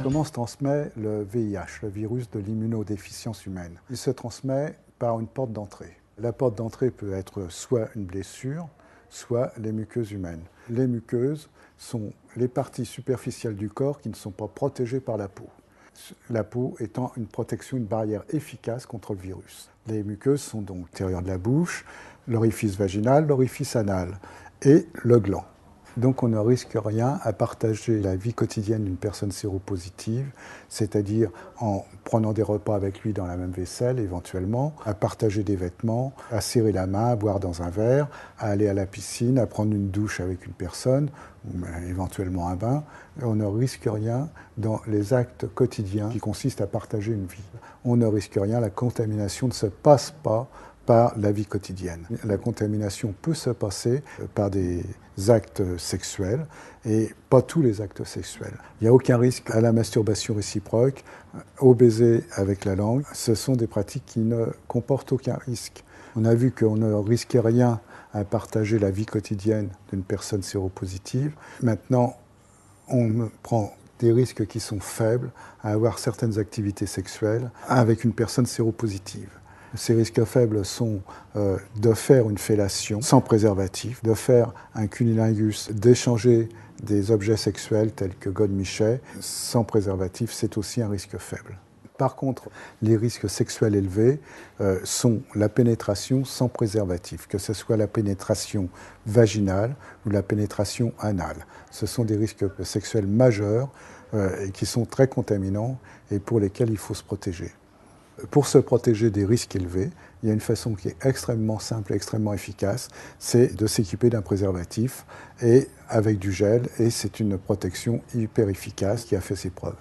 Comment se transmet le VIH, le virus de l'immunodéficience humaine? Il se transmet par une porte d'entrée. La porte d'entrée peut être soit une blessure, soit les muqueuses humaines. Les muqueuses sont les parties superficielles du corps qui ne sont pas protégées par la peau. La peau étant une protection, une barrière efficace contre le virus. Les muqueuses sont donc l'intérieur de la bouche, l'orifice vaginal, l'orifice anal et le gland. Donc on ne risque rien à partager la vie quotidienne d'une personne séropositive, c'est-à-dire en prenant des repas avec lui dans la même vaisselle éventuellement, à partager des vêtements, à serrer la main, à boire dans un verre, à aller à la piscine, à prendre une douche avec une personne, ou éventuellement un bain. On ne risque rien dans les actes quotidiens qui consistent à partager une vie. On ne risque rien, la contamination ne se passe pas par la vie quotidienne. La contamination peut se passer par des actes sexuels et pas tous les actes sexuels. Il n'y a aucun risque à la masturbation réciproque, au baiser avec la langue. Ce sont des pratiques qui ne comportent aucun risque. On a vu qu'on ne risquait rien à partager la vie quotidienne d'une personne séropositive. Maintenant, on prend des risques qui sont faibles à avoir certaines activités sexuelles avec une personne séropositive. Ces risques faibles sont de faire une fellation sans préservatif, de faire un cunnilingus, d'échanger des objets sexuels tels que godemichet sans préservatif, c'est aussi un risque faible. Par contre, les risques sexuels élevés sont la pénétration sans préservatif, que ce soit la pénétration vaginale ou la pénétration anale. Ce sont des risques sexuels majeurs et qui sont très contaminants et pour lesquels il faut se protéger. Pour se protéger des risques élevés, il y a une façon qui est extrêmement simple et extrêmement efficace, c'est de s'équiper d'un préservatif et avec du gel, et c'est une protection hyper efficace qui a fait ses preuves.